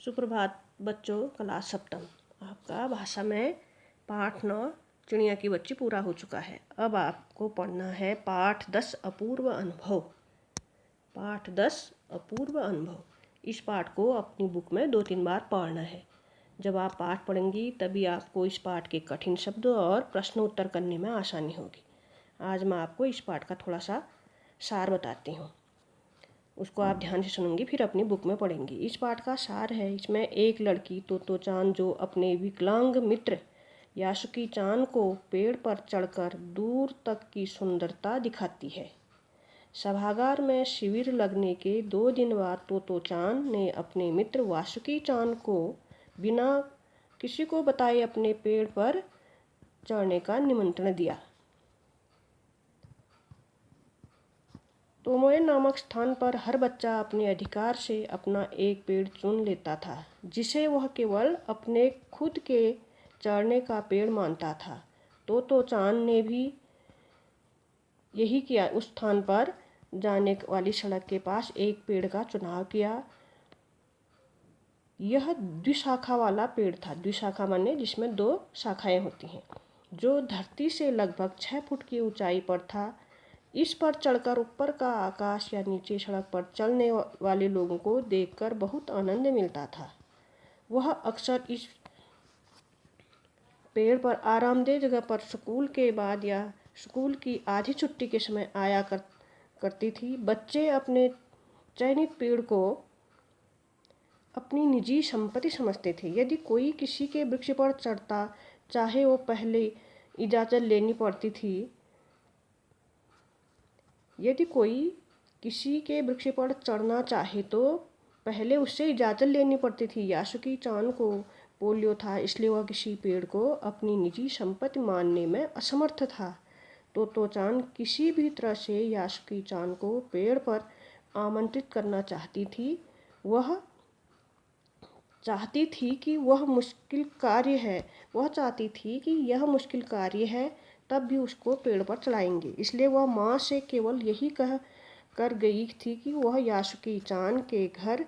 सुप्रभात बच्चों, क्लास सप्तम। आपका भाषा में पाठ 9 चिड़िया की बच्ची पूरा हो चुका है। अब आपको पढ़ना है पाठ 10 अपूर्व अनुभव। पाठ 10 अपूर्व अनुभव। इस पाठ को अपनी बुक में 2-3 बार पढ़ना है। जब आप पाठ पढ़ेंगी तभी आपको इस पाठ के कठिन शब्द और प्रश्न उत्तर करने में आसानी होगी। आज मैं आपको इस पाठ का थोड़ा सा सार बताती हूँ, उसको आप ध्यान से सुनेंगी फिर अपनी बुक में पढ़ेंगी। इस पाठ का सार है, इसमें एक लड़की तोतो चान जो अपने विकलांग मित्र यासुकी चान को पेड़ पर चढ़कर दूर तक की सुंदरता दिखाती है। सभागार में शिविर लगने के 2 दिन बाद तोतो चान ने अपने मित्र वासुकी चान को बिना किसी को बताए अपने पेड़ पर चढ़ने का निमंत्रण दिया। तोमोए नामक स्थान पर हर बच्चा अपने अधिकार से अपना एक पेड़ चुन लेता था, जिसे वह केवल अपने खुद के चढ़ने का पेड़ मानता था। तोतो चान ने भी यही किया। उस स्थान पर जाने वाली सड़क के पास एक पेड़ का चुनाव किया। यह द्विशाखा वाला पेड़ था। द्विशाखा माने जिसमें 2 शाखाएं होती हैं, जो धरती से लगभग 6 फुट की ऊंचाई पर था। इस पर चढ़कर ऊपर का आकाश या नीचे सड़क पर चलने वाले लोगों को देखकर बहुत आनंद मिलता था। वह अक्सर इस पेड़ पर आरामदेह जगह पर स्कूल के बाद या स्कूल की आधी छुट्टी के समय आया करती थी। बच्चे अपने चयनित पेड़ को अपनी निजी संपत्ति समझते थे। यदि कोई किसी के वृक्ष पर चढ़ता, चाहे वो पहले इजाज़त लेनी पड़ती थी। यदि कोई किसी के वृक्ष पर चढ़ना चाहे तो पहले उससे इजाज़त लेनी पड़ती थी। यासुकी चान को पोलियो था, इसलिए वह किसी पेड़ को अपनी निजी संपत्ति मानने में असमर्थ था। तोतो चान किसी भी तरह से यासुकी चान को पेड़ पर आमंत्रित करना चाहती थी। वह चाहती थी कि यह मुश्किल कार्य है, तब भी उसको पेड़ पर चढ़ाएंगे। इसलिए वह माँ से केवल यही कह कर गई थी कि वह यासुकी चान के घर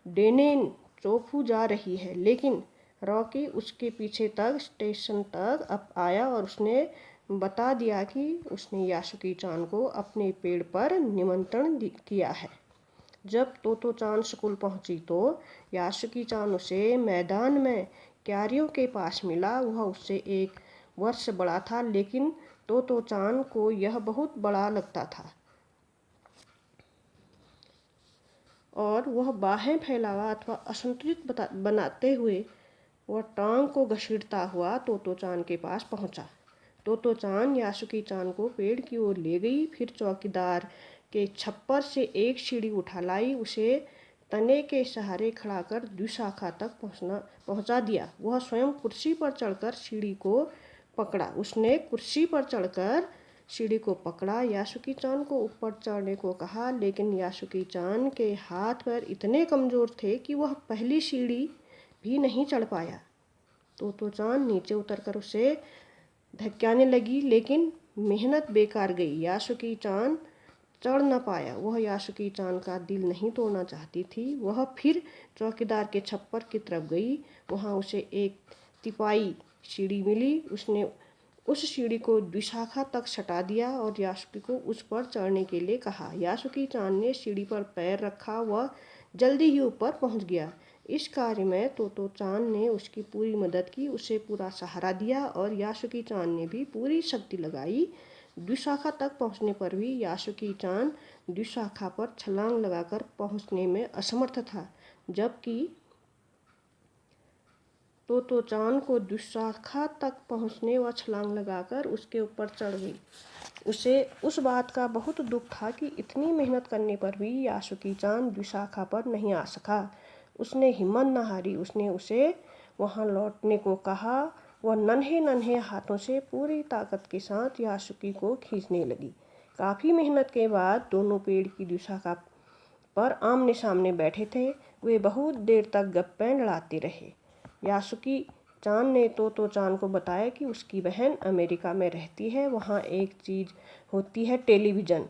डेनेन चोफू जा रही है। लेकिन रॉकी उसके पीछे तक स्टेशन तक अब आया और उसने बता दिया कि उसने यासुकी चान को अपने पेड़ पर निमंत्रण किया है। जब तोतो चान स्कूल पहुंची तो यासुकी चान उसे मैदान में क्यारियों के पास मिला। वह उससे 1 वर्ष बड़ा था, लेकिन तोतो चान को यह बहुत बड़ा लगता था और वह बाहें फैलावा अथवा असंतुलित बनाते हुए वह टांग को घसीटता हुआ तोतो चान के पास पहुंचा। तोतो चान यासुकी चान को पेड़ की ओर ले गई, फिर चौकीदार के छप्पर से एक सीढ़ी उठा लाई, उसे तने के सहारे खड़ा कर द्विशाखा तक पहुंचा दिया। वह स्वयं कुर्सी पर चढ़कर सीढ़ी को पकड़ा। उसने कुर्सी पर चढ़कर सीढ़ी को पकड़ा, यासुकी चान को ऊपर चढ़ने को कहा, लेकिन यासुकी चान के हाथ पैर इतने कमज़ोर थे कि वह पहली सीढ़ी भी नहीं चढ़ पाया। तोतो चान नीचे उतरकर उसे धक्काने लगी, लेकिन मेहनत बेकार गई। यासुकी चान चढ़ न पाया। वह यासुकी चान का दिल नहीं तोड़ना चाहती थी। वह फिर चौकीदार के छप्पर की तरफ गई। वहाँ उसे एक तिपाई सीढ़ी मिली। उसने उस सीढ़ी को द्विशाखा तक सटा दिया और यासुकी को उस पर चढ़ने के लिए कहा। यासुकी चान ने सीढ़ी पर पैर रखा, वह जल्दी ही ऊपर पहुंच गया। इस कार्य में तोतो चान ने उसकी पूरी मदद की, उसे पूरा सहारा दिया और यासुकी चान ने भी पूरी शक्ति लगाई। द्विशाखा तक पहुंचने पर भी यासुकी चान द्विशाखा पर छलांग लगाकर पहुंचने में असमर्थ था, जबकि तोतो चान को द्विशाखा तक पहुंचने व छलांग लगाकर उसके ऊपर चढ़ गई। उसे उस बात का बहुत दुख था कि इतनी मेहनत करने पर भी यासुकी चान द्विशाखा पर नहीं आ सका। उसने हिम्मत न हारी। उसने उसे वहां लौटने को कहा। वह नन्हे नन्हे हाथों से पूरी ताकत के साथ यासुकी को खींचने लगी। काफ़ी मेहनत के बाद दोनों पेड़ की द्विशाखा पर आमने सामने बैठे थे। वे बहुत देर तक गप्पे लड़ाते रहे। यासुकी चान ने तोतो चान को बताया कि उसकी बहन अमेरिका में रहती है। वहाँ एक चीज़ होती है टेलीविज़न,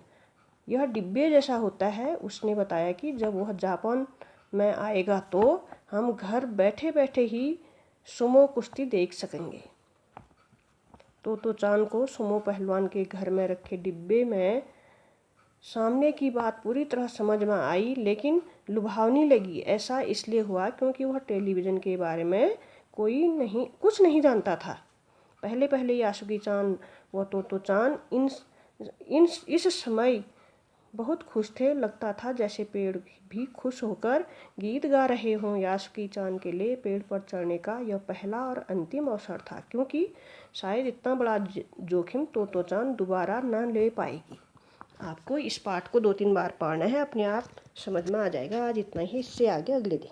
यह डिब्बे जैसा होता है। उसने बताया कि जब वह जापान में आएगा तो हम घर बैठे बैठे ही सुमो कुश्ती देख सकेंगे। तोतो चांद को सुमो पहलवान के घर में रखे डिब्बे में सामने की बात पूरी तरह समझ में आई, लेकिन लुभावनी लगी। ऐसा इसलिए हुआ क्योंकि वह टेलीविज़न के बारे में कुछ नहीं जानता था। पहले पहले यासुकी चांद व तोतो चांद इस समय बहुत खुश थे। लगता था जैसे पेड़ भी खुश होकर गीत गा रहे हों। यासुकी चांद के लिए पेड़ पर चढ़ने का यह पहला और अंतिम अवसर था, क्योंकि शायद इतना बड़ा जोखिम तोतो चांद दोबारा न ले पाएगी। आपको इस पाठ को 2-3 बार पढ़ना है, अपने आप समझ में आ जाएगा। आज इतना ही, इससे आगे अगले दिन।